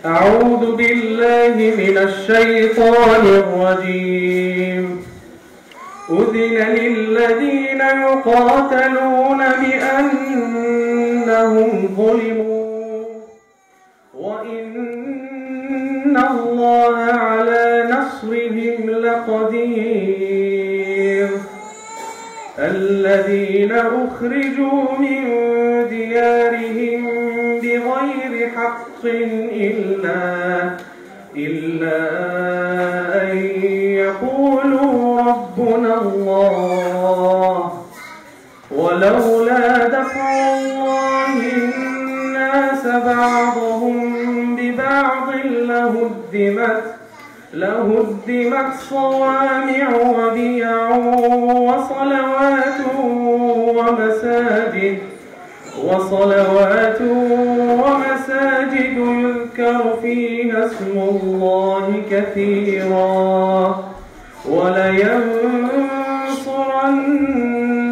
أعوذ بالله من الشيطان الرجيم. أذن للذين يقاتلون بأنهم ظلموا وإن الله على نصرهم لقدير. الذين أخرجوا من ديارهم بغير حق إلا أن يقولوا ربنا الله ولولا دفع الله الناس بعضهم ببعض لهدمت صوامع وبيع وصلوات ومساجد يذكر فيها اسم الله كثيرا ولينصرن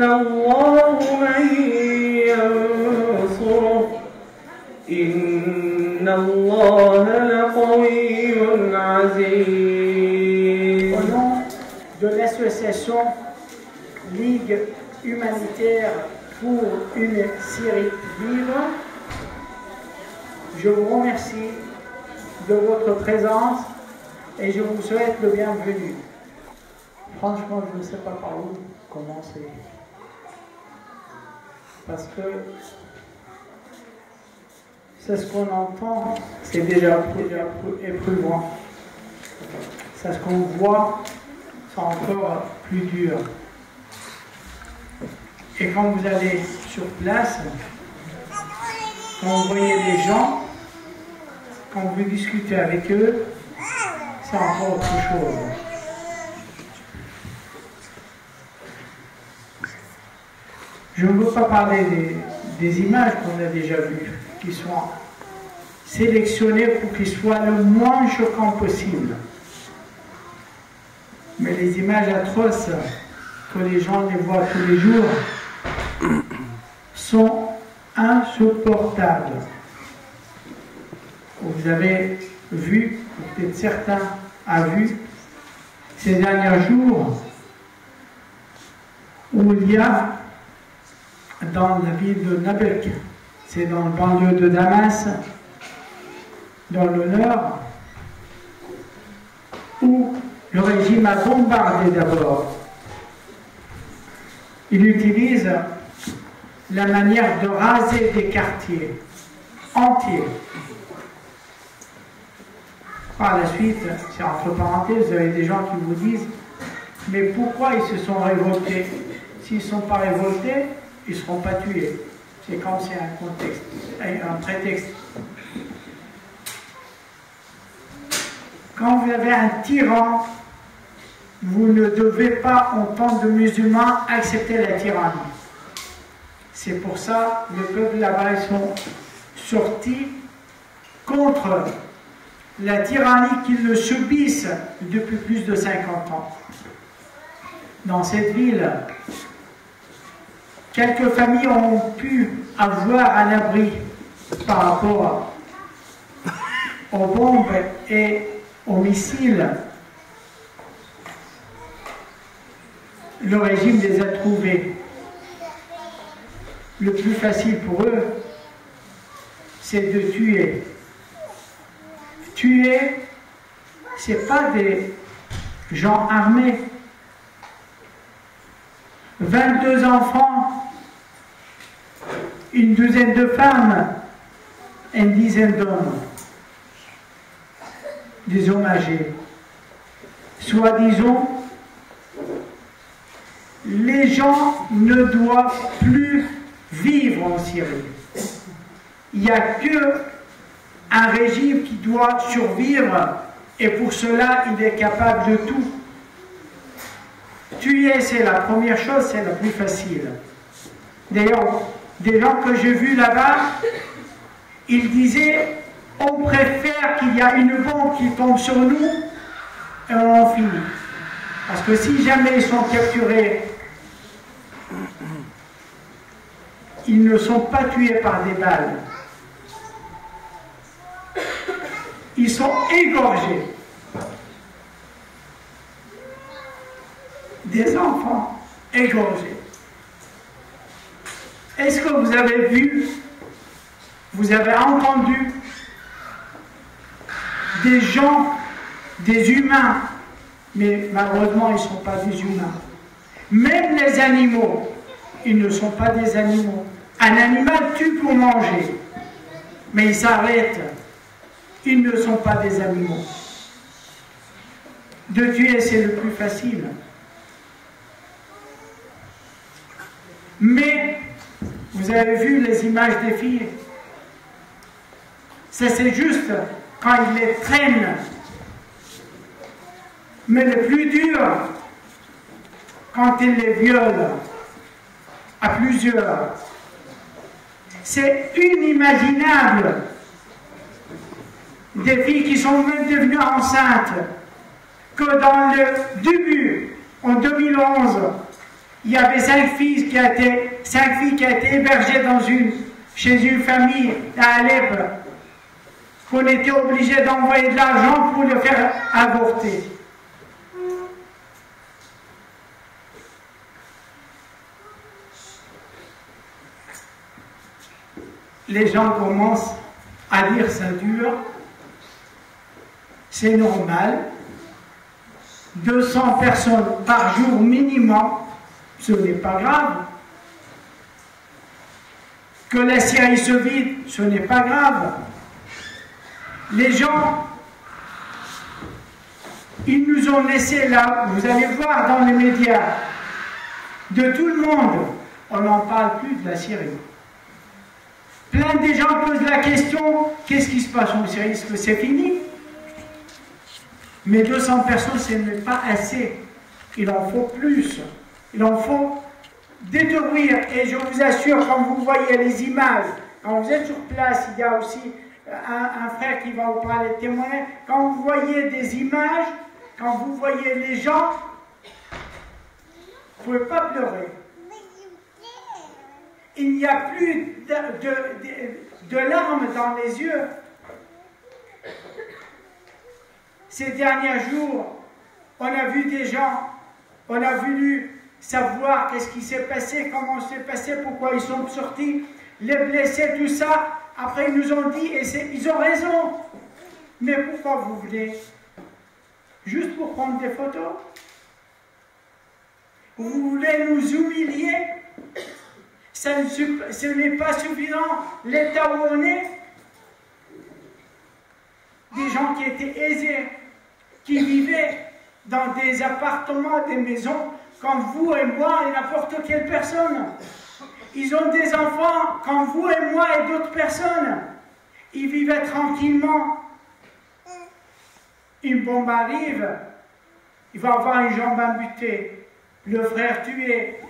الله من ينصره إن الله لقوي عزيز. Au nom de l'association Ligue humanitaire pour une Syrie vive, je vous remercie de votre présence et je vous souhaite le bienvenu. Franchement, je ne sais pas par où commencer. Parce que c'est ce qu'on entend, c'est déjà éprouvant. C'est ce qu'on voit, c'est encore plus dur. Et quand vous allez sur place, quand vous voyez les gens, quand vous discutez avec eux, c'est encore autre chose. Je ne veux pas parler des images qu'on a déjà vues, qui sont sélectionnées pour qu'ils soient le moins choquants possible. Mais les images atroces que les gens les voient tous les jours sont insupportables. Vous avez vu, peut-être certains ont vu, ces derniers jours, où il y a dans la ville de Nabek, c'est dans le banlieue de Damas, dans le nord, où le régime a bombardé d'abord. Il utilise la manière de raser des quartiers entiers. Par la suite, c'est entre parenthèses, vous avez des gens qui vous disent « Mais pourquoi ils se sont révoltés? S'ils ne sont pas révoltés, ils ne seront pas tués. » C'est comme c'est un contexte, un prétexte. Quand vous avez un tyran, vous ne devez pas, en tant que musulmans, accepter la tyrannie. C'est pour ça que le peuple là-bas, ils sont sortis contre la tyrannie qu'ils le subissent depuis plus de 50 ans. Dans cette ville, quelques familles ont pu avoir un abri par rapport aux bombes et aux missiles. Le régime les a trouvés. Le plus facile pour eux, c'est de tuer. Tuer, ce n'est pas des gens armés. 22 enfants, une douzaine de femmes, une dizaine d'hommes. Des hommes âgés. Soi-disant, les gens ne doivent plus vivre en Syrie. Il n'y a qu'un régime qui doit survivre et pour cela, il est capable de tout. Tuer, c'est la première chose, c'est la plus facile. D'ailleurs, des gens que j'ai vus là-bas, ils disaient on préfère qu'il y a une bombe qui tombe sur nous et on en finit. Parce que si jamais ils sont capturés, ils ne sont pas tués par des balles. ils sont égorgés. Des enfants égorgés. Est-ce que vous avez vu, vous avez entendu des gens, des humains, mais malheureusement ils ne sont pas des humains. Même les animaux, ils ne sont pas des animaux. Un animal tue pour manger, mais il s'arrête. Ils ne sont pas des animaux. De tuer, c'est le plus facile. Mais, vous avez vu les images des filles. Ça, c'est juste quand ils les traînent. Mais le plus dur, quand ils les violent à plusieurs, c'est inimaginable. Des filles qui sont même devenues enceintes, que dans le début, en 2011, il y avait 5 filles qui étaient hébergées chez une famille à Alep, qu'on était obligé d'envoyer de l'argent pour le faire avorter. Les gens commencent à dire ça dure, c'est normal, 200 personnes par jour minimum, ce n'est pas grave. Que la Syrie se vide, ce n'est pas grave. Les gens, ils nous ont laissé là, vous allez voir dans les médias, de tout le monde, on n'en parle plus de la Syrie. Plein de gens posent la question, qu'est-ce qui se passe en Syrie? Est-ce que c'est fini? Mais 200 personnes, ce n'est pas assez. Il en faut plus. Il en faut détruire. Et je vous assure, quand vous voyez les images, quand vous êtes sur place, il y a aussi un frère qui va vous parler, témoigner. Quand vous voyez des images, quand vous voyez les gens, vous ne pouvez pas pleurer. Il n'y a plus de larmes dans les yeux. Ces derniers jours, on a vu des gens, on a voulu savoir qu'est-ce qui s'est passé, comment c'est passé, pourquoi ils sont sortis, les blessés, tout ça. Après, ils nous ont dit, et ils ont raison. Mais pourquoi vous voulez? Juste pour prendre des photos? Vous voulez nous humilier? Ce n'est pas suffisant, l'état où on est. Des gens qui étaient aisés, qui vivaient dans des appartements, des maisons, comme vous et moi et n'importe quelle personne. Ils ont des enfants comme vous et moi et d'autres personnes. Ils vivaient tranquillement. Une bombe arrive, il va avoir une jambe amputée, le frère tué,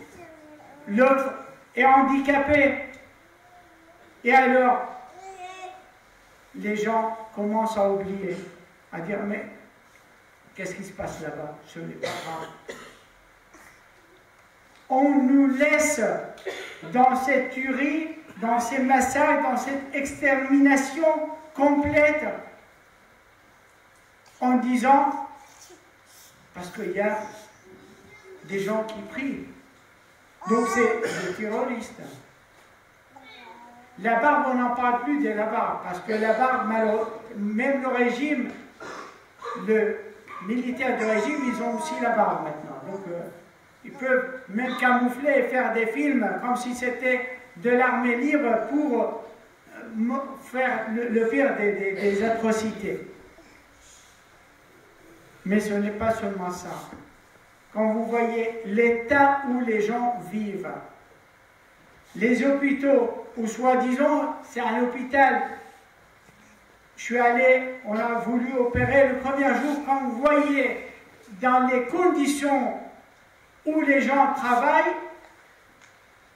l'autre est handicapé. Et alors, les gens commencent à oublier, à dire, mais qu'est-ce qui se passe là-bas? Ce n'est pas grave. On nous laisse dans cette tuerie, dans ces massacres, dans cette extermination complète, en disant, parce qu'il y a des gens qui prient, donc c'est des terroristes. La barbe, on n'en parle plus de la barbe, parce que la barbe, même le régime, le militaire du régime, ils ont aussi la barbe maintenant. Donc, ils peuvent même camoufler et faire des films comme si c'était de l'armée libre pour faire le pire des atrocités. Mais ce n'est pas seulement ça. Quand vous voyez l'état où les gens vivent, les hôpitaux, où soi-disant, c'est un hôpital, je suis allé, on a voulu opérer le premier jour, quand vous voyez dans les conditions où les gens travaillent,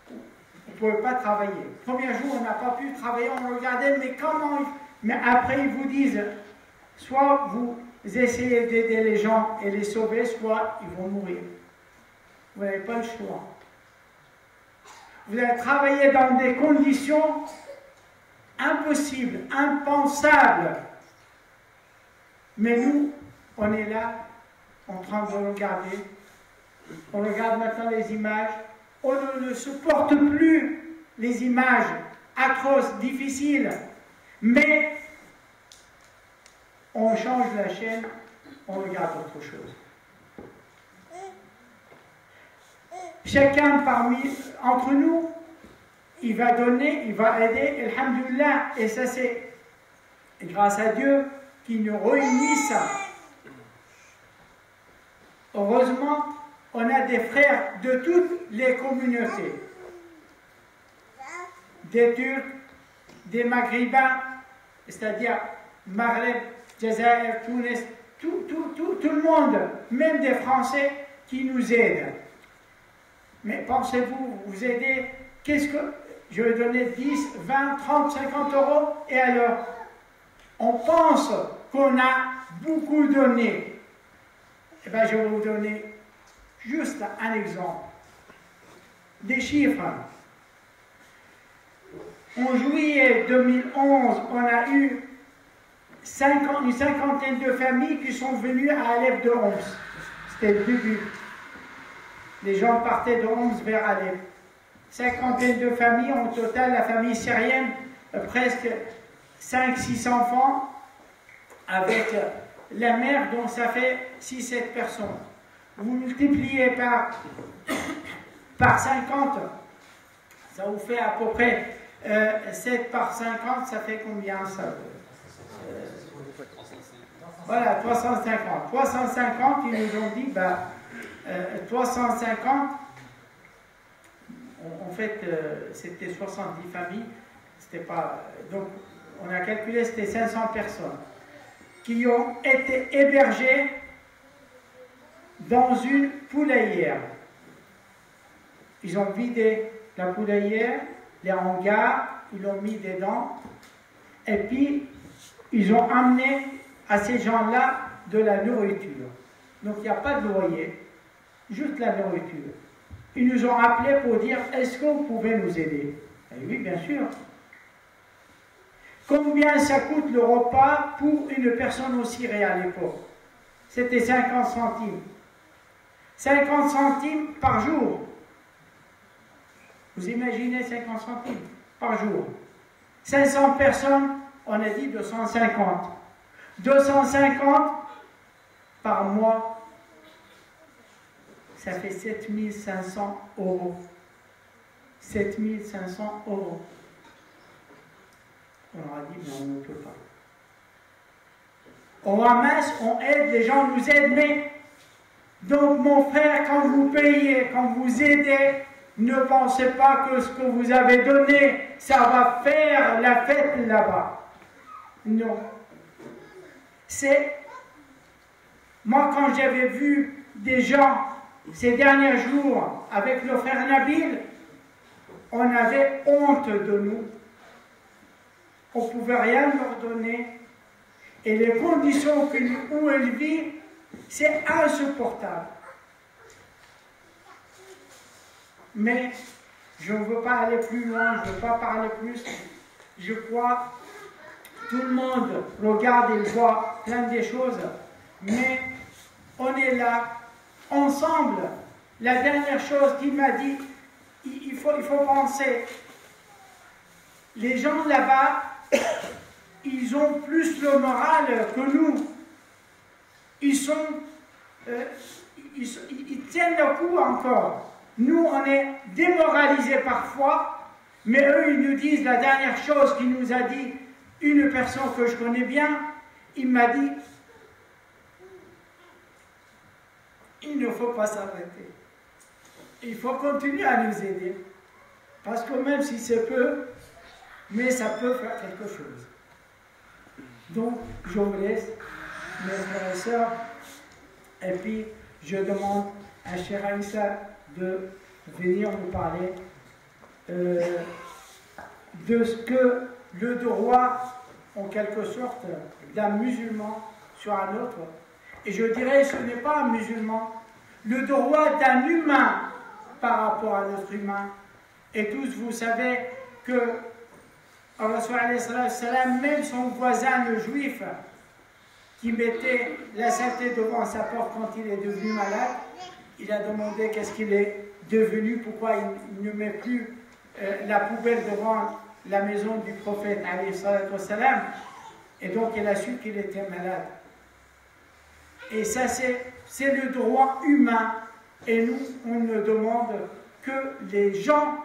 vous ne pouvez pas travailler. Le premier jour, on n'a pas pu travailler, on regardait, mais comment... Mais après, ils vous disent, soit vous essayez d'aider les gens et les sauver, soit ils vont mourir. Vous n'avez pas le choix. Vous allez travailler dans des conditions impossibles, impensables. Mais nous, on est là, en train de regarder. On regarde maintenant les images. On ne supporte plus les images atroces, difficiles. Mais on change la chaîne, on regarde autre chose. Chacun entre nous, il va donner, il va aider, alhamdoulilah, et ça c'est grâce à Dieu qui nous réunit ça. Heureusement, on a des frères de toutes les communautés, des Turcs, des Maghrébins, c'est-à-dire Maghreb, Jazair, Tunis, tout le monde, même des Français qui nous aident. Mais pensez-vous, vous aidez, qu'est-ce que je vais donner 10, 20, 30, 50 euros, et alors on pense qu'on a beaucoup donné. Eh bien, je vais vous donner juste un exemple. Des chiffres. En juillet 2011, on a eu une cinquantaine de familles qui sont venues à Alep de Homs. C'était le début. Les gens partaient de Homs vers Alep. Cinquantaine de familles, en total, la famille syrienne, presque 5-6 enfants, avec la mère, dont ça fait 6-7 personnes. Vous multipliez par 50, ça vous fait à peu près 7 par 50, ça fait combien ça? Voilà, 350. 350, ils nous ont dit, 350, en fait, c'était 70 familles, c'était pas... Donc, on a calculé, c'était 500 personnes qui ont été hébergées dans une poulaillère. Ils ont vidé la poulaillère, les hangars, ils l'ont mis dedans, et puis ils ont amené à ces gens-là de la nourriture. Donc il n'y a pas de loyer, juste la nourriture. Ils nous ont appelés pour dire, est-ce que vous pouvez nous aider? Et oui, bien sûr. Combien ça coûte le repas pour une personne au Syrie à l'époque? C'était 50 centimes. 50 centimes par jour. Vous imaginez 50 centimes par jour. 500 personnes, on a dit 250. 250 par mois, ça fait 7500 euros. 7500 euros. On leur a dit, mais on ne peut pas. On ramasse, on aide, les gens nous aident, mais donc mon frère, quand vous payez, quand vous aidez, ne pensez pas que ce que vous avez donné, ça va faire la fête là-bas. Non. C'est... Moi, quand j'avais vu des gens ces derniers jours avec le frère Nabil, on avait honte de nous. On ne pouvait rien leur donner. Et les conditions où elle vit, c'est insupportable. Mais je ne veux pas aller plus loin, je ne veux pas parler plus. Je crois tout le monde regarde et voit plein de choses, mais on est là, ensemble. La dernière chose qu'il m'a dit, il faut penser, les gens là-bas, ils ont plus le moral que nous. Ils tiennent le coup encore. Nous, on est démoralisés parfois, mais eux, ils nous disent, la dernière chose qu'il nous a dit, une personne que je connais bien, il m'a dit, il ne faut pas s'arrêter. Il faut continuer à nous aider. Parce que même si c'est peu, mais ça peut faire quelque chose. Donc, je vous laisse, mes frères et sœurs, et puis je demande à Cheikh Aïssa de venir nous parler de ce que le droit, en quelque sorte, d'un musulman sur un autre. Et je dirais, ce n'est pas un musulman, le droit d'un humain par rapport à l'autre humain. Et tous, vous savez que Rasul alayhi salam, même son voisin le juif, qui mettait la sainteté devant sa porte quand il est devenu malade. Il a demandé qu'est-ce qu'il est devenu, pourquoi il ne met plus la poubelle devant la maison du prophète, alayhi salatu wassalam. Et donc il a su qu'il était malade. Et ça, c'est le droit humain. Et nous, on ne demande que les gens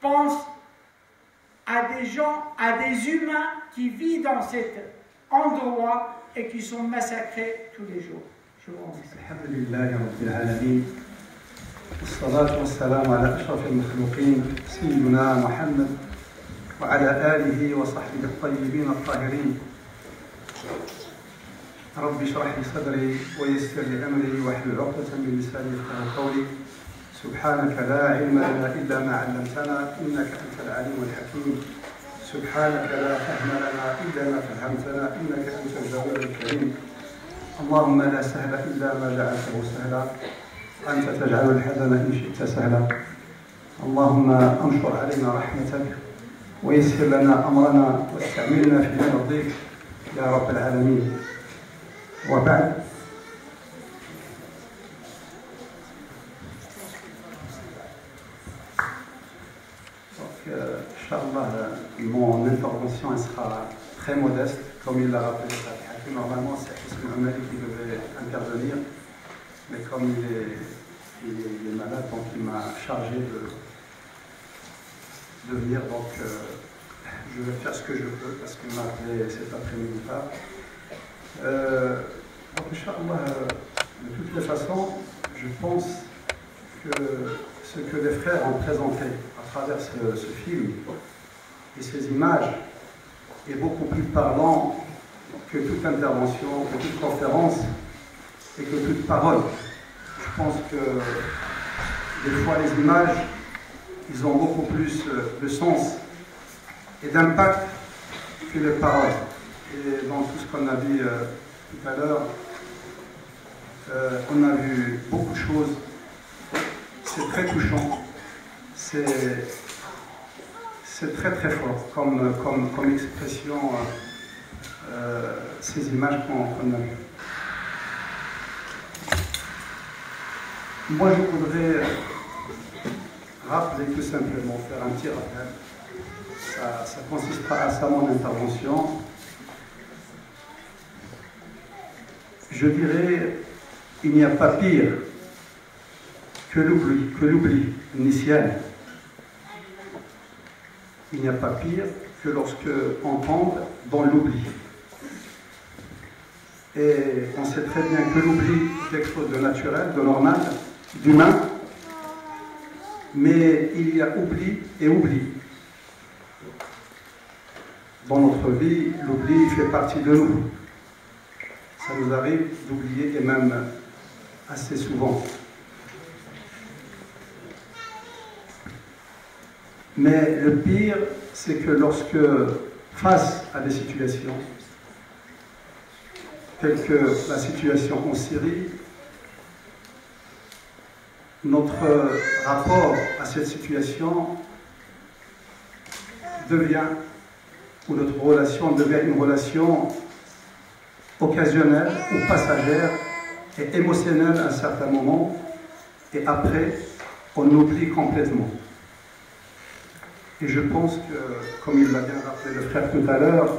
pensent à des gens, à des humains qui vivent dans cet endroit et qui sont massacrés tous les jours. Je vous remercie. Alhamdulillah Rabbil Alamin. والصلاة والسلام على أشرف المخلوقين سيدنا محمد وعلى آله وصحبه الطيبين الطاهرين. رب اشرح لي صدري ويسر لي أمري واحلل عقدة من لساني يفقهوا قولي. سبحانك لا علم لنا إلا ما علمتنا إنك أنت العليم الحكيم. سبحانك لا فهم لنا إلا ما فهمتنا إنك أنت الجواد الكريم. اللهم لا سهل إلا ما جعلته سهلا أنت تجعل الحزن إن شئت سهلا. اللهم أنشر علينا رحمتك ويسر لنا أمرنا واستعملنا في مرضيك يا رب العالمين. وبعد، Inch'Allah, mon intervention elle sera très modeste, comme il l'a rappelé. Normalement, c'est Hussein Amali qui devait intervenir, mais comme il est malade, donc il m'a chargé de venir. Donc, je vais faire ce que je peux parce qu'il m'a appelé cet après-midi tard. Donc, Inch'Allah, de toutes les façons, je pense que ce que les frères ont présenté à travers ce film et ces images est beaucoup plus parlant que toute intervention, que toute conférence et que toute parole. Je pense que des fois les images, ils ont beaucoup plus de sens et d'impact que les paroles. Et dans tout ce qu'on a dit tout à l'heure, on a vu beaucoup de choses. C'est très touchant. C'est très très fort comme expression, ces images qu'on a vues. Moi, je voudrais rappeler tout simplement, faire un petit rappel. Ça consistera à ça mon intervention. Je dirais, il n'y a pas pire que l'oubli initial. Il n'y a pas pire que lorsque on tombe dans l'oubli. Et on sait très bien que l'oubli est quelque chose de naturel, de normal, d'humain, mais il y a oubli et oubli. Dans notre vie, l'oubli fait partie de nous. Ça nous arrive d'oublier, et même assez souvent. Mais le pire, c'est que lorsque, face à des situations, telles que la situation en Syrie, notre rapport à cette situation devient, ou notre relation devient une relation occasionnelle ou passagère et émotionnelle à un certain moment, et après, on oublie complètement. Et je pense que, comme il l'a bien rappelé le frère tout à l'heure,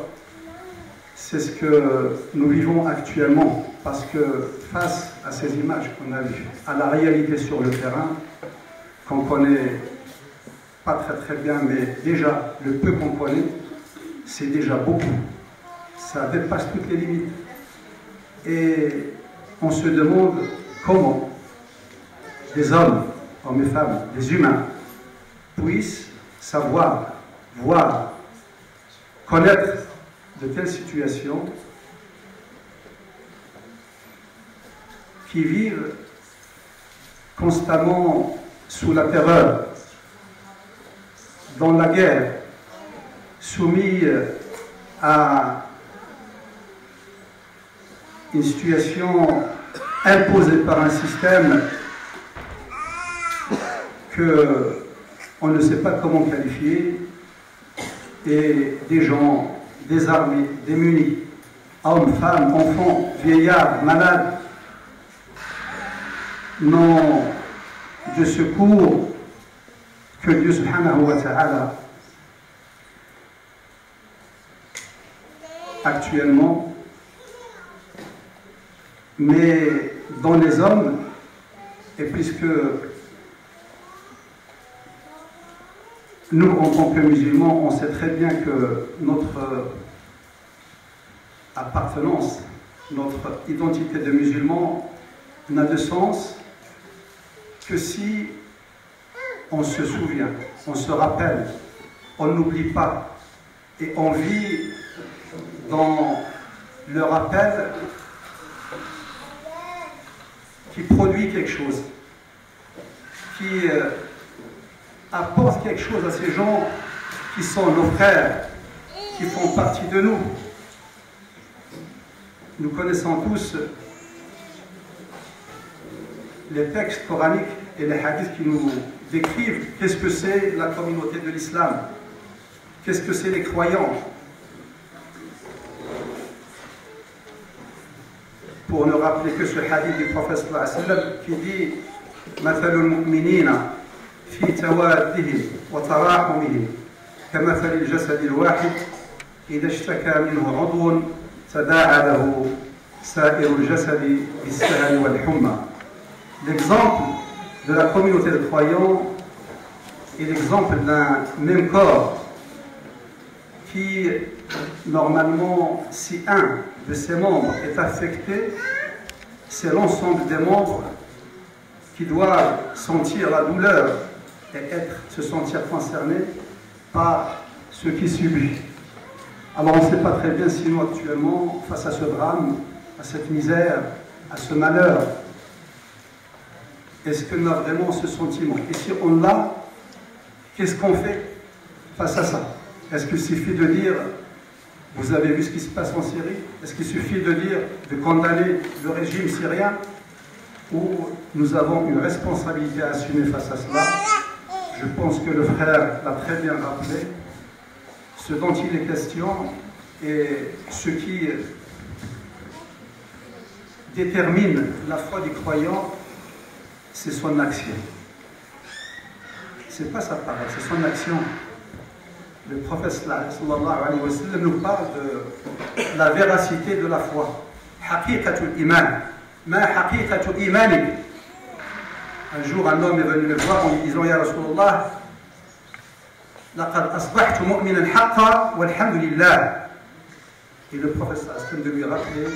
c'est ce que nous vivons actuellement, parce que face à ces images qu'on a vues, à la réalité sur le terrain, qu'on connaît pas très très bien, mais déjà, le peu qu'on connaît, c'est déjà beaucoup. Ça dépasse toutes les limites. Et on se demande comment des hommes et femmes, des humains, puissent savoir, voir, connaître de telles situations, qui vivent constamment sous la terreur, dans la guerre, soumis à une situation imposée par un système que on ne sait pas comment qualifier, et des gens désarmés, démunis, hommes, femmes, enfants, vieillards, malades, n'ont de secours que Dieu subhanahu wa ta'ala actuellement, mais dans les hommes, et puisque nous, en tant que musulmans, on sait très bien que notre appartenance, notre identité de musulman n'a de sens que si on se souvient, on se rappelle, on n'oublie pas et on vit dans le rappel qui produit quelque chose, qui apporte quelque chose à ces gens qui sont nos frères, qui font partie de nous. Nous connaissons tous les textes coraniques et les hadiths qui nous décrivent qu'est-ce que c'est la communauté de l'islam, qu'est-ce que c'est les croyants. Pour ne rappeler que ce hadith du prophète sallallahu alayhi wa sallam qui dit مثل المؤمنين في توادهم وتراحمهم كمثل الجسد الواحد إذا اشتكى منه عضو تداعى له سائر الجسد بالسهر والحمى. L'exemple de la communauté de croyants est l'exemple d'un même corps qui, normalement, si un de ses membres est affecté, c'est l'ensemble des membres qui doivent sentir la douleur et se sentir concernés par ce qui subit. Alors on ne sait pas très bien si nous actuellement, face à ce drame, à cette misère, à ce malheur, est-ce que nous avons vraiment ce sentiment? Et si on l'a, qu'est-ce qu'on fait face à ça? Est-ce qu'il suffit de dire, vous avez vu ce qui se passe en Syrie? Est-ce qu'il suffit de dire, de condamner le régime syrien? Ou nous avons une responsabilité à assumer face à cela? Je pense que le frère l'a très bien rappelé. Ce dont il est question et ce qui détermine la foi du croyant, c'est son action. Ce n'est pas sa parole, c'est son action. Le prophète sallallahu alayhi wa sallam nous parle de la véracité de la foi. Haqiqatul iman. Ma haqiqatul imanik. Un jour, un homme est venu le voir en lui disant, Ya Rasulallah, laqad asbahtu mu'minan haqqa walhamdulillah. Et le prophète sallallahu alayhi wa sallam de lui rappeler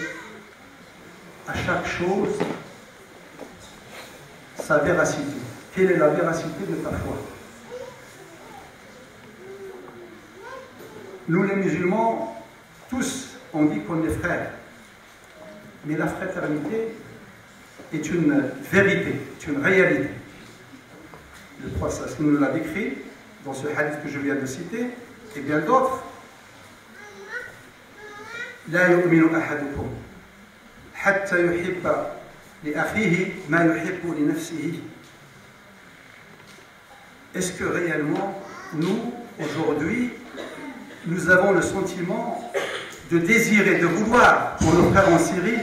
à chaque chose sa véracité. Quelle est la véracité de ta foi? Nous les musulmans, tous, on dit qu'on est frères. Mais la fraternité est une vérité, est une réalité. Le prophète nous l'a décrit dans ce hadith que je viens de citer, et bien d'autres. La yu'minu ahadukum hatta yuhibba li akhihi ma yuhibbu li nafsihi. Est-ce que réellement, nous, aujourd'hui, nous avons le sentiment de désirer, de vouloir pour nos frères en Syrie,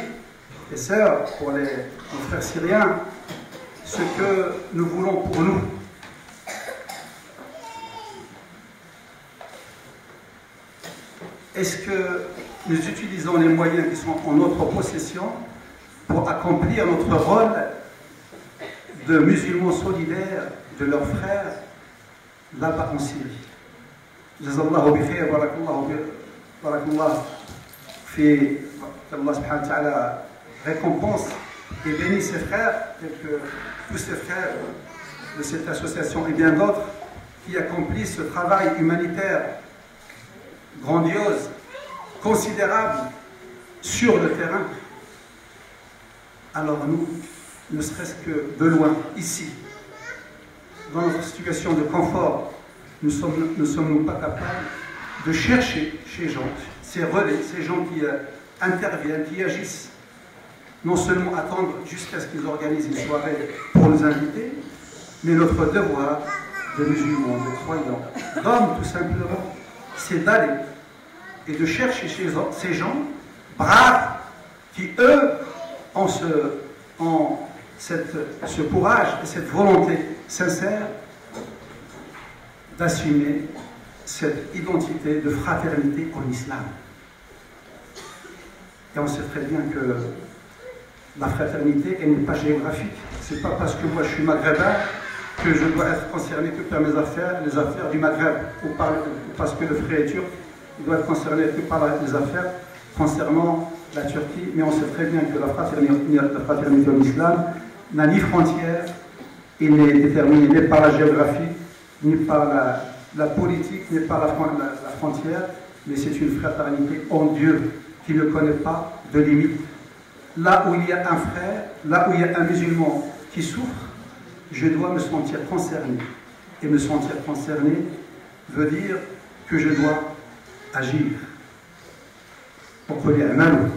et sœurs, pour nos frères syriens, ce que nous voulons pour nous? Est-ce que nous utilisons les moyens qui sont en notre possession pour accomplir notre rôle de musulmans solidaires de leurs frères là-bas en Syrie? Jazallahu bi khair, barakallahu fi, Allah subhanahu wa ta'ala récompense et bénit ses frères, et que tous ces frères de cette association et bien d'autres qui accomplissent ce travail humanitaire grandiose, considérable sur le terrain. Alors nous, ne serait-ce que de loin, ici, dans notre situation de confort, ne sommes-nous pas capables de chercher chez gens, ces relais, ces gens qui interviennent, qui agissent, non seulement attendre jusqu'à ce qu'ils organisent une soirée pour nous inviter, mais notre devoir de musulmans, de croyants, d'hommes tout simplement, c'est d'aller et de chercher chez ces gens braves, qui eux ont ce courage et cette volonté sincère d'assumer cette identité de fraternité en islam. Et on sait très bien que la fraternité, elle n'est pas géographique. C'est pas parce que moi je suis maghrébin que je dois être concerné que par mes affaires, les affaires du Maghreb, ou parce que le frère est turc, il doit être concerné que par les affaires concernant la Turquie. Mais on sait très bien que la fraternité en islam n'a ni frontière, il n'est déterminé ni par la géographie, ni par la politique, ni par la frontière, mais c'est une fraternité en Dieu qui ne connaît pas de limite. Là où il y a un frère, là où il y a un musulman qui souffre, je dois me sentir concerné. Et me sentir concerné veut dire que je dois agir. On connaît un malou.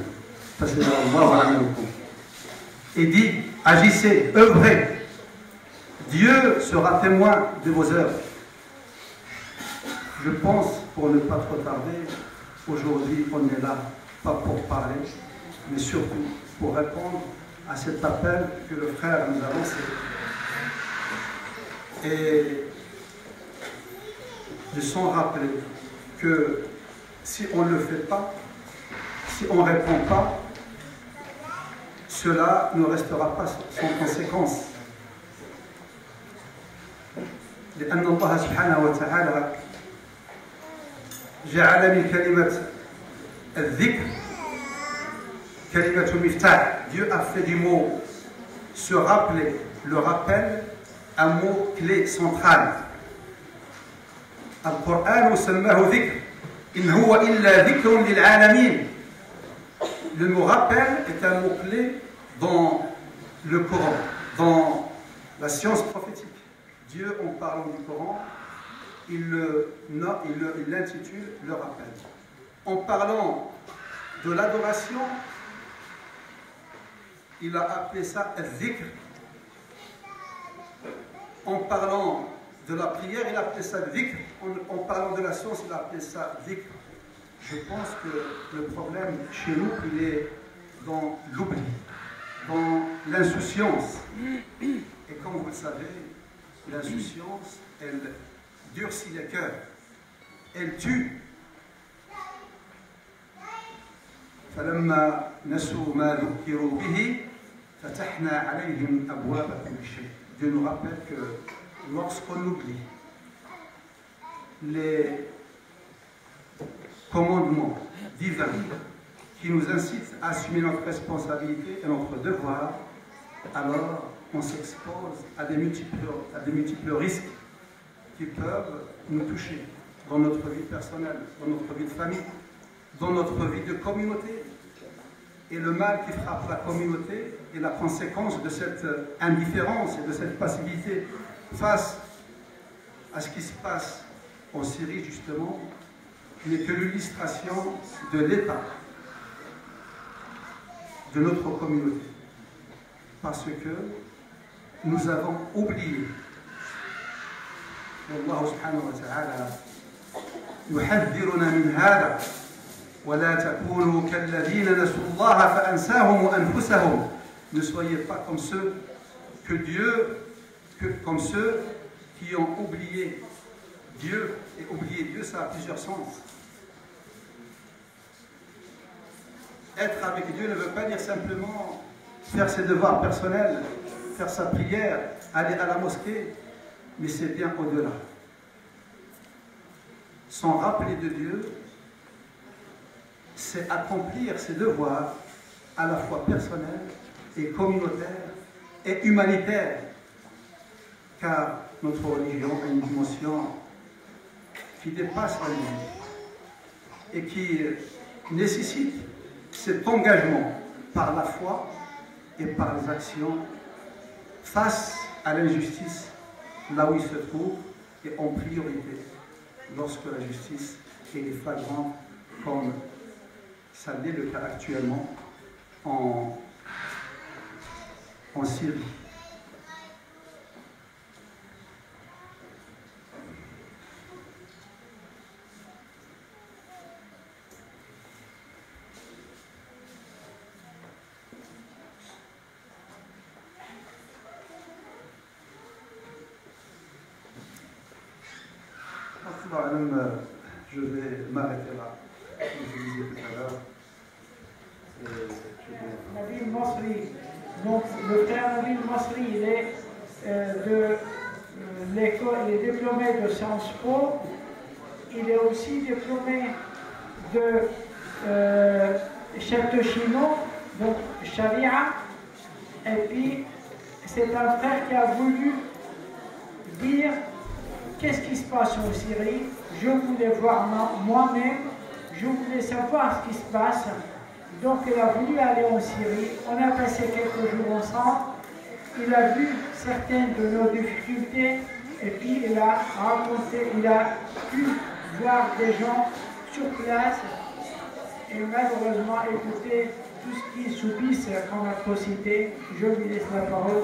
Ça c'est Allah. Et dit, agissez, œuvrez. Dieu sera témoin de vos œuvres. Je pense, pour ne pas trop tarder, aujourd'hui on est là, pas pour parler, mais surtout pour répondre à cet appel que le frère nous a lancé. Et de s'en rappeler que si on ne le fait pas, si on ne répond pas, cela ne restera pas sans conséquence. لأن الله سبحانه وتعالى جعل من كلمة الذكر كلمة مفتاح. Dieu a fait du mot se rappeler, le rappel, un mot clé central. القرآن سماه ذكر إن هو إلا ذكر للعالمين. Le mot rappel est un mot clé dans le Coran, dans la science prophétique. Dieu, en parlant du Coran, il l'intitule le rappel. En parlant de l'adoration, il a appelé ça al-dhikr. En parlant de la prière, il a appelé ça dhikr. En parlant de la science, il a appelé ça dhikr. Je pense que le problème chez nous, il est dans l'oubli, dans l'insouciance. Et comme vous le savez, l'insouciance, elle durcit les cœurs, elle tue. فلما نسوا ما ذكروا به فتحنا عليهم أبواب كل شيء. Dieu nous rappelle que lorsqu'on oublie les commandements divins qui nous incitent à assumer notre responsabilité et notre devoir, alors on s'expose à des multiples risques qui peuvent nous toucher dans notre vie personnelle, dans notre vie de famille, dans notre vie de communauté. Et le mal qui frappe la communauté est la conséquence de cette indifférence et de cette passivité face à ce qui se passe en Syrie, justement, n'est que l'illustration de l'état de notre communauté. Parce que nous avons oublié. Allah subhanahu wa ta'ala يحذرنا من هذا ولا تكونوا كالذين نسوا الله فأنساهم أنفسهم. Ne soyez pas comme ceux qui ont oublié Dieu. Et oublier Dieu, ça a plusieurs sens. Être avec Dieu ne veut pas dire simplement faire ses devoirs personnels, faire sa prière, aller à la mosquée, mais c'est bien au-delà. S'en rappeler de Dieu, c'est accomplir ses devoirs à la fois personnels et communautaires et humanitaires, car notre religion a une dimension qui dépasse la vie et qui nécessite cet engagement par la foi et par les actions face à l'injustice là où il se trouve et en priorité lorsque la justice est flagrante comme ça l'est le cas actuellement en Syrie. Je vais m'arrêter là, comme je disais tout à l'heure. Nabil Masri, donc le frère Nabil Masri, il est de l'école, il est diplômé de Sciences Po, il est aussi diplômé de chef de Chino, donc Sharia, et puis c'est un frère qui a voulu dire qu'est-ce qui se passe en Syrie. Je voulais voir moi-même, je voulais savoir ce qui se passe. Donc il a voulu aller en Syrie. On a passé quelques jours ensemble. Il a vu certaines de nos difficultés et puis il a raconté, il a pu voir des gens sur place et malheureusement écouter tout ce qu'ils subissent comme atrocité. Je lui laisse la parole.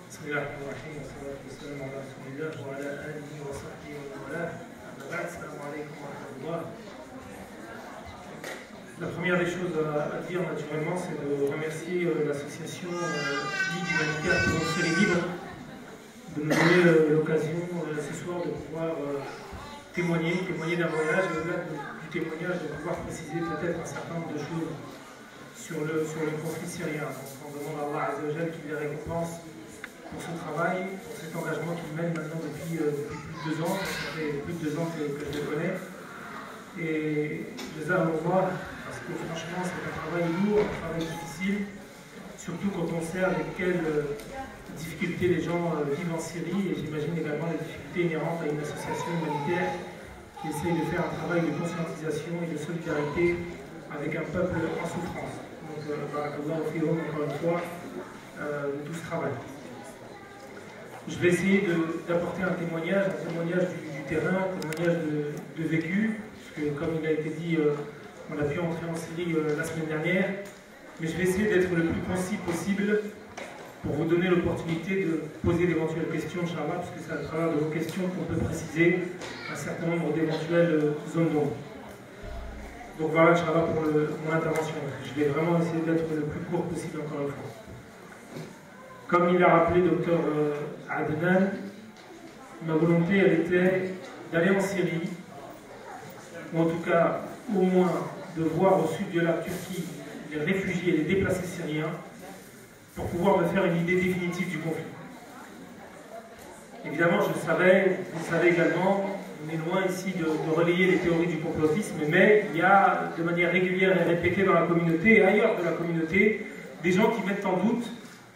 بسم الله الرحمن الرحيم والصلاة والسلام على رسول الله وعلى آله وصحبه ومن والاه. أما بعد, السلام عليكم ورحمة الله. La première des choses à dire naturellement, c'est de remercier l'association Ligue humanitaire pour une série libre de nous donner l'occasion ce soir de pouvoir témoigner d'un voyage et au-delà du témoignage de pouvoir préciser peut-être un certain nombre de choses sur le conflit syrien. Donc on demande à Allah Azza wa Jal qu'il les récompense pour ce travail, pour cet engagement qu'il mène maintenant depuis plus de 2 ans. Ça fait plus de 2 ans que je le connais. Et je les aime voir parce que franchement c'est un travail lourd, un travail difficile, surtout quand on sait avec quelles difficultés les gens vivent en Syrie, et j'imagine également les difficultés inhérentes à une association humanitaire qui essaye de faire un travail de conscientisation et de solidarité avec un peuple en souffrance. Donc, barakallahu fihoum, encore une fois, de tout ce travail. Je vais essayer d'apporter un témoignage du terrain, un témoignage de vécu, parce que comme il a été dit, on a pu entrer en Syrie la semaine dernière, mais je vais essayer d'être le plus concis possible pour vous donner l'opportunité de poser d'éventuelles questions, Inch'Allah, parce que c'est à travers de vos questions qu'on peut préciser un certain nombre d'éventuelles zones d'ombre. Donc voilà, Inch'Allah, pour mon intervention. Je vais vraiment essayer d'être le plus court possible, encore une fois. Comme il a rappelé Dr Adnan, ma volonté, elle était d'aller en Syrie, ou en tout cas, au moins, de voir au sud de la Turquie les réfugiés et les déplacés syriens, pour pouvoir me faire une idée définitive du conflit. Évidemment, je savais, vous savez également, on est loin ici de relayer les théories du complotisme, mais il y a de manière régulière et répétée dans la communauté et ailleurs de la communauté, des gens qui mettent en doute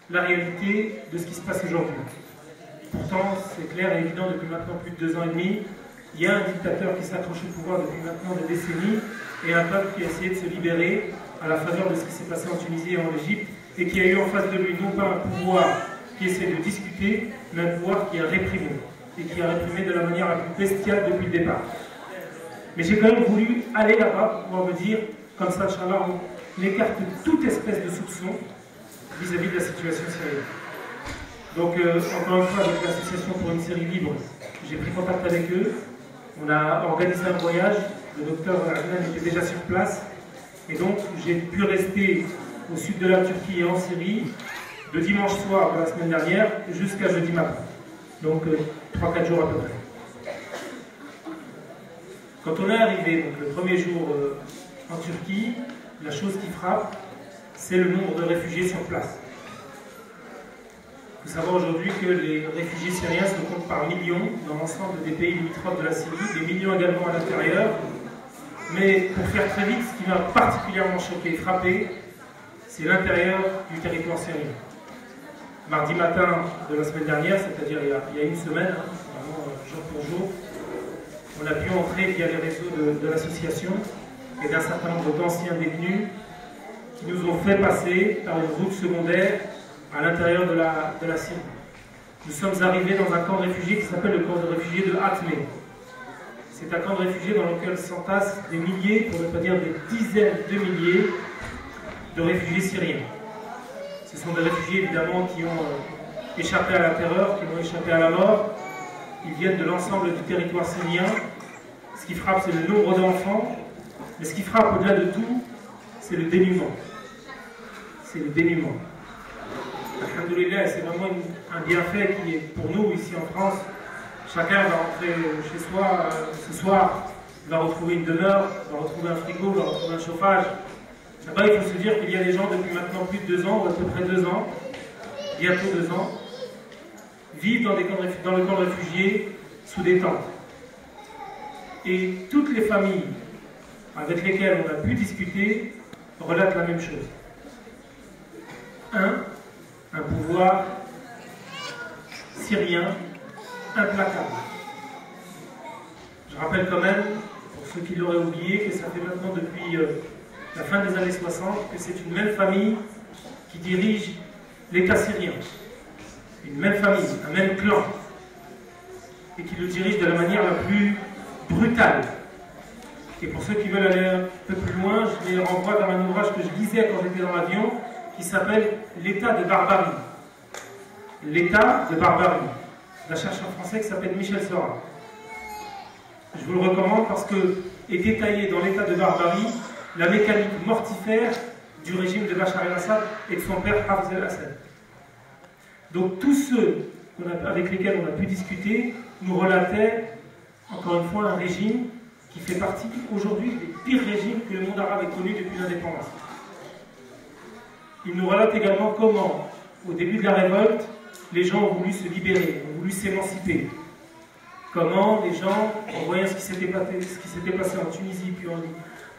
la réalité de ce qui se passe aujourd'hui. Pourtant, c'est clair et évident depuis maintenant plus de 2 ans et demi, il y a un dictateur qui s'accroche au pouvoir depuis maintenant des décennies et un peuple qui a essayé de se libérer à la faveur de ce qui s'est passé en Tunisie et en Égypte et qui a eu en face de lui non pas un pouvoir qui essaie de discuter, mais un pouvoir qui a réprimé et qui a réprimé de la manière la plus bestiale depuis le départ. Mais j'ai quand même voulu aller là-bas pour pouvoir me dire, comme ça, Inch'Allah, on écarte toute espèce de soupçon vis-à-vis de la situation syrienne. Donc, encore une fois, avec l'association pour une Syrie libre, j'ai pris contact avec eux. On a organisé un voyage. Le docteur Adnan était déjà sur place. Et donc, j'ai pu rester au sud de la Turquie et en Syrie de dimanche soir de la semaine dernière jusqu'à jeudi matin. Donc, 3-4 jours à peu près. Quand on est arrivé, donc, le premier jour en Turquie, la chose qui frappe, c'est le nombre de réfugiés sur place. Il faut savoir aujourd'hui que les réfugiés syriens se comptent par millions dans l'ensemble des pays limitrophes de la Syrie, des millions également à l'intérieur. Mais pour faire très vite, ce qui m'a particulièrement choqué et frappé, c'est l'intérieur du territoire syrien. Mardi matin de la semaine dernière, c'est-à-dire il y a une semaine, vraiment jour pour jour, on a pu entrer via les réseaux de l'association et d'un certain nombre d'anciens détenus qui nous ont fait passer par une route secondaire à l'intérieur de la Syrie. Nous sommes arrivés dans un camp de réfugiés qui s'appelle le camp de réfugiés de Hatmé. C'est un camp de réfugiés dans lequel s'entassent des milliers, pour ne pas dire des dizaines de milliers, de réfugiés syriens. Ce sont des réfugiés évidemment qui ont échappé à la terreur, qui ont échappé à la mort. Ils viennent de l'ensemble du territoire syrien. Ce qui frappe, c'est le nombre d'enfants. Mais ce qui frappe au-delà de tout, c'est le dénuement. C'est le dénuement. Alhamdoulilah, c'est vraiment un bienfait qui est pour nous ici en France. Chacun va rentrer chez soi ce soir, va retrouver une demeure, va retrouver un frigo, va retrouver un chauffage. Là-bas, il faut se dire qu'il y a des gens depuis maintenant plus de 2 ans, ou à peu près 2 ans, bientôt 2 ans, vivent dans le camp de réfugiés sous des tentes. Et toutes les familles avec lesquelles on a pu discuter relatent la même chose. Un pouvoir syrien implacable. Je rappelle quand même, pour ceux qui l'auraient oublié, que ça fait maintenant depuis la fin des années 60 que c'est une même famille qui dirige l'État syrien. Une même famille, un même clan. Et qui le dirige de la manière la plus brutale. Et pour ceux qui veulent aller un peu plus loin, je les renvoie vers un ouvrage que je lisais quand j'étais dans l'avion, qui s'appelle L'État de barbarie. L'État de barbarie, d'un chercheur français qui s'appelle Michel Seurat. Je vous le recommande parce que est détaillé dans l'État de barbarie la mécanique mortifère du régime de Bachar el-Assad et de son père Hafez el-Assad. Donc tous ceux avec lesquels on a pu discuter nous relataient, encore une fois, un régime qui fait partie aujourd'hui des pires régimes que le monde arabe ait connus depuis l'indépendance. Il nous relate également comment, au début de la révolte, les gens ont voulu se libérer, ont voulu s'émanciper. Comment les gens, en voyant ce qui s'était passé en Tunisie, puis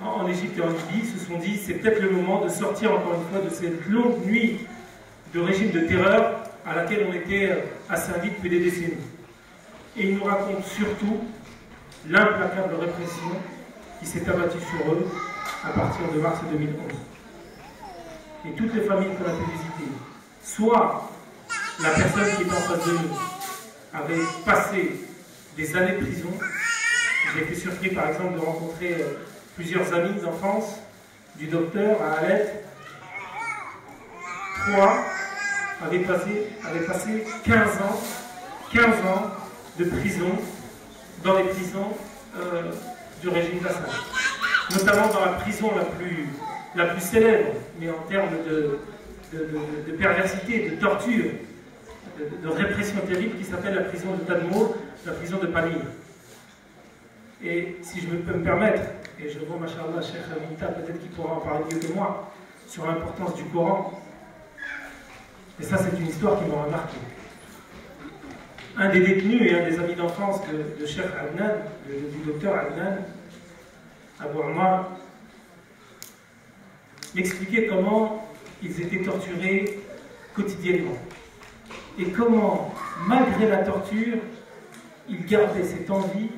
en Égypte et en Libye, se sont dit c'est peut-être le moment de sortir encore une fois de cette longue nuit de régime de terreur à laquelle on était asservis depuis des décennies. Et il nous raconte surtout l'implacable répression qui s'est abattue sur eux à partir de mars 2011. Et toutes les familles qu'on a pu visiter, soit la personne qui est en face de nous avait passé des années de prison. J'ai été surpris par exemple de rencontrer plusieurs amis d'enfance, du docteur à Alep. 3 avaient passé 15 ans de prison dans les prisons du régime d'Assad. Notamment dans la prison la plus célèbre, mais en termes de perversité, de torture, de répression terrible, qui s'appelle la prison de Tadmor, la prison de Pamir. Et si je peux me permettre, et je vois Machallah Cheikh Aminta, peut-être qu'il pourra en parler mieux que moi, sur l'importance du Coran. Et ça, c'est une histoire qui m'a marqué. Un des détenus et un des amis d'enfance de Cheikh Adnan, du docteur Adnan, Abou Ammar, m'expliquait comment ils étaient torturés quotidiennement. Et comment, malgré la torture, ils gardaient cette envie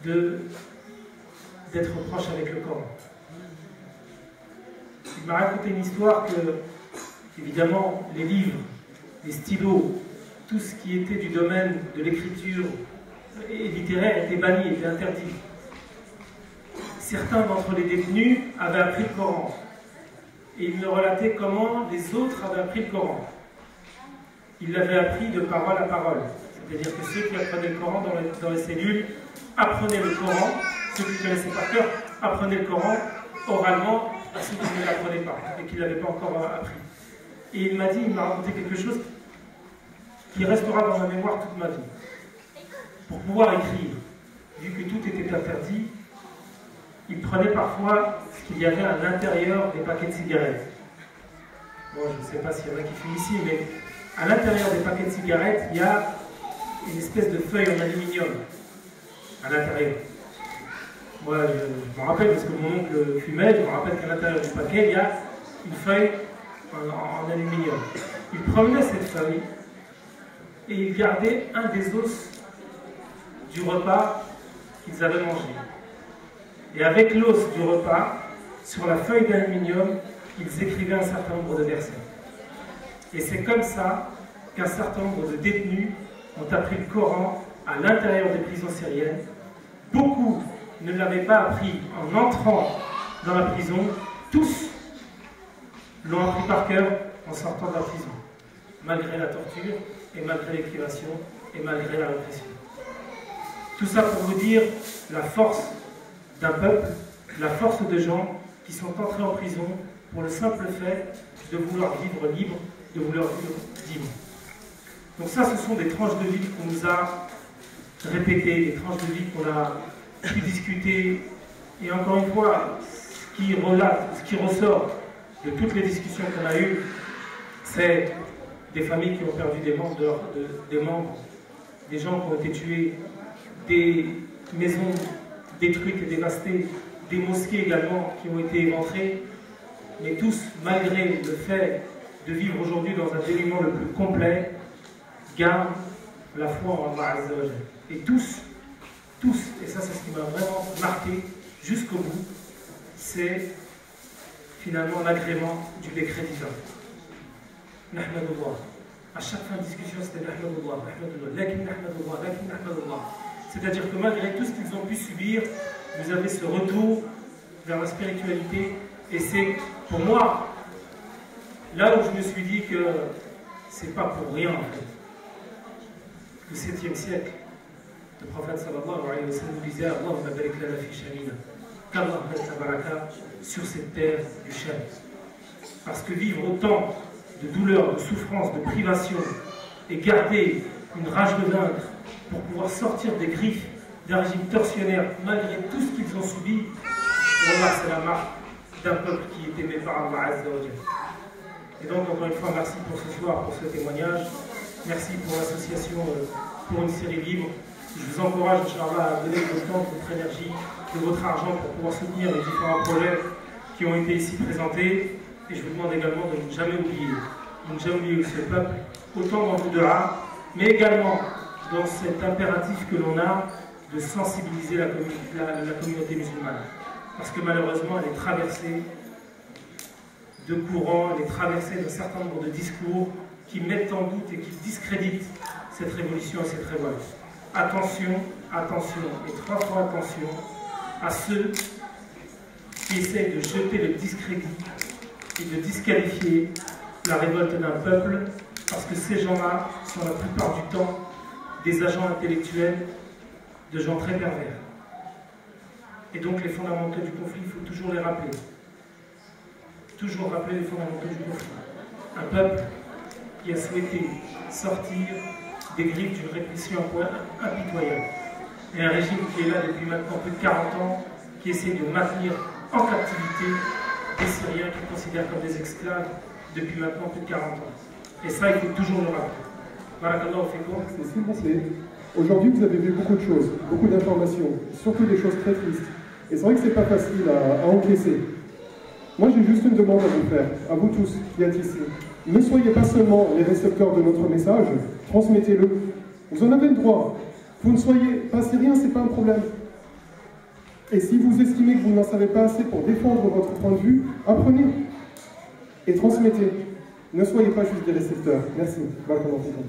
d'être proche avec le Coran. Il m'a raconté une histoire que, évidemment, les livres, les stylos, tout ce qui était du domaine de l'écriture et littéraire était banni, était interdit. Certains d'entre les détenus avaient appris le Coran. Et il me relatait comment les autres avaient appris le Coran. Ils l'avaient appris de parole à parole. C'est-à-dire que ceux qui apprenaient le Coran dans les cellules apprenaient le Coran, ceux qui connaissaient par cœur apprenaient le Coran oralement à ceux qui ne l'apprenaient pas et qui ne l'avaient pas encore appris. Et il m'a raconté quelque chose qui restera dans ma mémoire toute ma vie. Pour pouvoir écrire, vu que tout était interdit, il prenait parfois ce qu'il y avait à l'intérieur des paquets de cigarettes. Bon, je ne sais pas s'il y en a qui fument ici, mais à l'intérieur des paquets de cigarettes, il y a une espèce de feuille en aluminium à l'intérieur. Moi, je me rappelle, parce que mon oncle fumait, je me rappelle qu'à l'intérieur du paquet, il y a une feuille en aluminium. Il prenait cette feuille et il gardait un des os du repas qu'ils avaient mangé. Et avec l'os du repas, sur la feuille d'aluminium, ils écrivaient un certain nombre de versets. Et c'est comme ça qu'un certain nombre de détenus ont appris le Coran à l'intérieur des prisons syriennes. Beaucoup ne l'avaient pas appris en entrant dans la prison. Tous l'ont appris par cœur en sortant de la prison, malgré la torture, et malgré les privations, et malgré la répression. Tout ça pour vous dire la force d'un peuple, la force de gens qui sont entrés en prison pour le simple fait de vouloir vivre libre, de vouloir vivre libre. Donc ça, ce sont des tranches de vie qu'on nous a répétées, des tranches de vie qu'on a pu discuter. Et encore une fois, ce qui relate, ce qui ressort de toutes les discussions qu'on a eues, c'est des familles qui ont perdu des membres, des gens qui ont été tués, des maisons détruites et dévastées, des mosquées également qui ont été éventrées, mais tous, malgré le fait de vivre aujourd'hui dans un dénuement le plus complet, gardent la foi en Allah Azza wa Jalla. Et tous, et ça c'est ce qui m'a vraiment marqué jusqu'au bout, c'est finalement l'agrément du décret divin. Nahmadullah. À chaque fin de discussion, c'était Nahmadullah, Nahmadullah, lakin Nahmadullah, lakin Nahmadullah. C'est-à-dire que malgré tout ce qu'ils ont pu subir, vous avez ce retour vers la spiritualité. Et c'est pour moi là où je me suis dit que c'est pas pour rien en fait. Le 7e siècle, le prophète sallallahu alayhi wa sallam disait Allahumma barik lana fi shamina, qu'Allah mette la baraka sur cette terre du Sham. Parce que vivre autant de douleurs, de souffrances, de privations et garder une rage de vaincre pour pouvoir sortir des griffes d'un régime tortionnaire malgré tout ce qu'ils ont subi, voilà, c'est la marque d'un peuple qui est aimé par Allah Azza wa Jalla. Et donc encore une fois, merci pour ce soir, pour ce témoignage. Merci pour l'association pour une série libre. Je vous encourage, Inch'Allah, à donner de votre temps, de votre énergie, de votre argent pour pouvoir soutenir les différents projets qui ont été ici présentés. Et je vous demande également de ne jamais oublier, ce peuple, autant dans vos du'a, mais également dans cet impératif que l'on a de sensibiliser la communauté musulmane. Parce que malheureusement, elle est traversée de courants, elle est traversée d'un certain nombre de discours qui mettent en doute et qui discréditent cette révolution et cette révolte. Attention, attention, et 3 fois attention à ceux qui essayent de jeter le discrédit et de disqualifier la révolte d'un peuple, parce que ces gens-là sont la plupart du temps des agents intellectuels de gens très pervers. Et donc les fondamentaux du conflit, il faut toujours les rappeler. Toujours rappeler les fondamentaux du conflit. Un peuple qui a souhaité sortir des griffes d'une répression impitoyable. Et un régime qui est là depuis maintenant plus de 40 ans, qui essaie de maintenir en captivité des Syriens qu'ils considèrent comme des esclaves depuis maintenant plus de 40 ans. Et ça, il faut toujours le rappeler. Barakallahu fikum. C'est s'il vous plaît. Aujourd'hui, vous avez vu beaucoup de choses, beaucoup d'informations, surtout des choses très tristes. Et c'est vrai que c'est pas facile à encaisser. Moi, j'ai juste une demande à vous faire, à vous tous qui êtes ici. Ne soyez pas seulement les récepteurs de notre message, transmettez-le. Vous en avez le droit. Vous ne soyez pas syrien, c'est pas un problème. Et si vous estimez que vous n'en savez pas assez pour défendre votre point de vue, apprenez et transmettez. Ne soyez pas juste des récepteurs. Merci. Barakallahu fikum.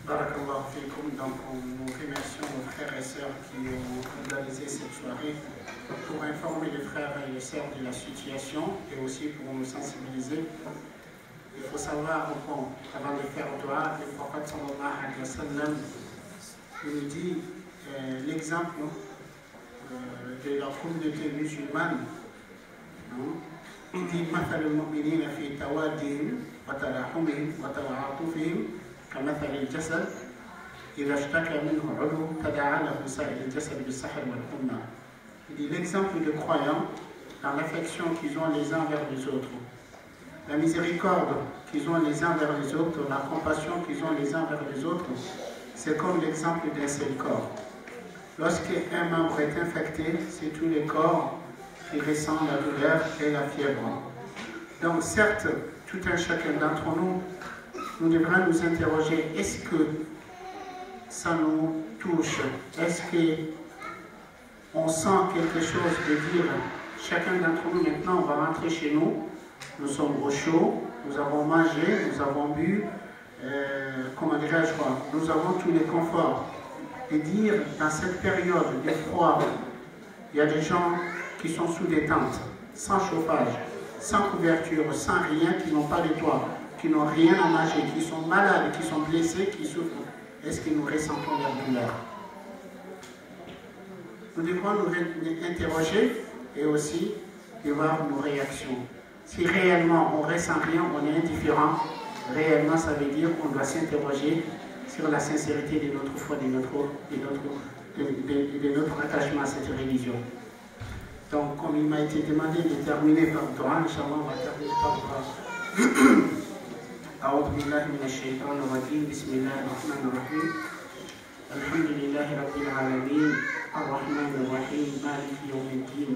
Barakallahu fikum. Donc, nous remercions nos frères et sœurs qui ont organisé cette soirée pour informer les frères et les sœurs de la situation et aussi pour nous sensibiliser. Il faut savoir, avant de faire dua, le prophète sallallahu alayhi wa sallam nous dit l'exemple de la communauté musulmane. Il dit مثل المؤمنين في توادهم وتلاحمهم وتعاطفهم كمثل الجسد إذا اشتكى منه عضو تداعى له سائر الجسد بالسحر والحمى. Il dit l'exemple de croyants dans l'affection qu'ils ont les uns vers les autres, la miséricorde qu'ils ont les uns vers les autres, la compassion qu'ils ont les uns vers les autres, c'est comme l'exemple d'un seul corps. Lorsqu'un membre est infecté, c'est tous les corps qui ressentent la douleur et la fièvre. Donc certes, tout un chacun d'entre nous, nous devrons nous interroger, est-ce que ça nous touche? Est-ce qu'on sent quelque chose de dire, chacun d'entre nous maintenant, on va rentrer chez nous, nous sommes au chaud, nous avons mangé, nous avons bu, comment dirais-je, nous avons tous les conforts. Et dire, dans cette période de froid, il y a des gens qui sont sous des tentes, sans chauffage, sans couverture, sans rien, qui n'ont pas de toit, qui n'ont rien à manger, qui sont malades, qui sont blessés, qui souffrent. Est-ce que nous ressentons leur douleur? Nous devons nous interroger et aussi et voir nos réactions. Si réellement on ne ressent rien, on est indifférent, réellement ça veut dire qu'on doit s'interroger sur la sincérité de notre foi, de notre attachement à cette religion. Donc, comme il m'a été demandé de terminer par le Coran, Inch'Allah, on va terminer par le Coran. أعوذ بالله من الشيطان الرجيم بسم الله الرحمن الرحيم الحمد لله رب العالمين الرحمن الرحيم مالك يوم الدين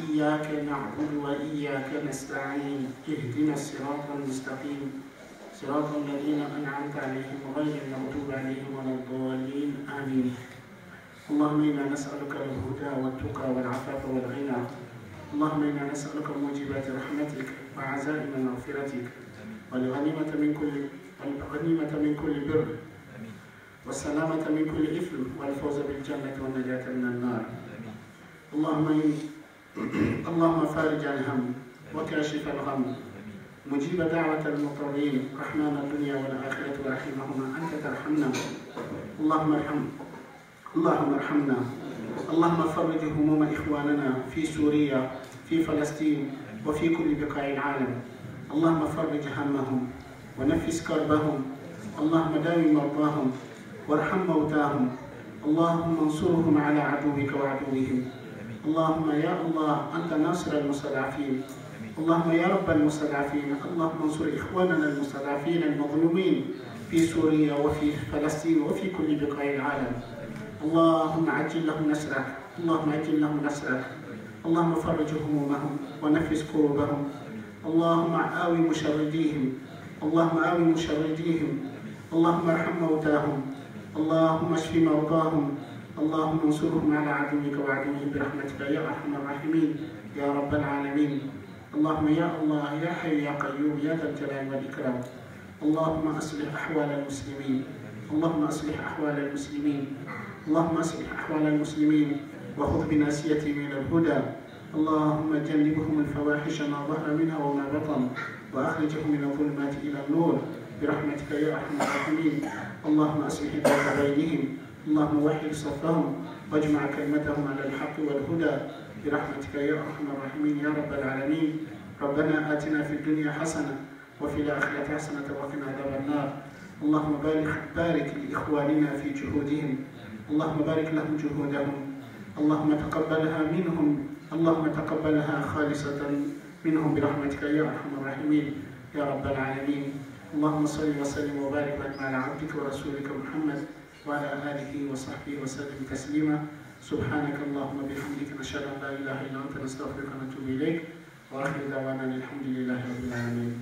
إياك نعبد وإياك نستعين اهدنا الصراط المستقيم صراط الذين أنعمت عليهم غير المغضوب عليهم ولا الضالين آمين اللهم إنا نسألك الهدى والتقى والعفاف والغنى اللهم إنا نسألك موجبات رحمتك وعزائم مغفرتك والغنيمة من كل بر والسلامة من كل إثم والفوز بالجنة والنجاة من النار اللهم فارج الهم وكاشف الغم مجيب دعوة المضطرين رحمن الدنيا والآخرة ورحمهما أنت ترحمنا اللهم ارحمنا اللهم فرج هموم إخواننا في سوريا في فلسطين وفي كل بقاع العالم اللهم فرج همهم ونفس كربهم اللهم داوي مرضاهم وارحم موتاهم اللهم انصرهم على عدوك وعدوهم اللهم يا الله أنت ناصر المستضعفين اللهم يا رب المستضعفين اللهم انصر إخواننا المستضعفين المظلومين في سوريا وفي فلسطين وفي كل بقاع العالم اللهم عجل لهم نصرك اللهم عجل لهم نصرك اللهم فرج همومهم ونفس كروبهم اللهم آوي مشرديهم اللهم ارحم موتاهم اللهم اشف مرضاهم اللهم انصرهم على عدوك وعدوهم برحمتك يا ارحم الراحمين يا رب العالمين اللهم يا الله يا حي يا قيوم يا ذا الجلال والاكرام اللهم اصلح احوال المسلمين اللهم اصلح احوال المسلمين اللهم اصلح احوال المسلمين وخذ بناصيتهم الى الهدى اللهم جنبهم الفواحش ما ظهر منها وما بطن واخرجهم من الظلمات الى النور برحمتك يا ارحم الراحمين اللهم اصلح ذات بينهم اللهم وحد صفهم واجمع كلمتهم على الحق والهدى برحمتك يا ارحم الراحمين يا رب العالمين ربنا آتنا في الدنيا حسنه وفي الاخره حسنه وقنا عذاب النار اللهم بارك لاخواننا في جهودهم اللهم بارك لهم جهودهم اللهم تقبلها منهم اللهم تقبلها خالصة منهم برحمتك يا أرحم الراحمين يا رب العالمين اللهم صل وسلم وبارك على عبدك ورسولك محمد وعلى آله وصحبه وسلم تسليما سبحانك اللهم وبحمدك نشهد أن لا إله إلا أنت نستغفرك ونتوب إليك وآخر دعوانا الحمد لله رب العالمين.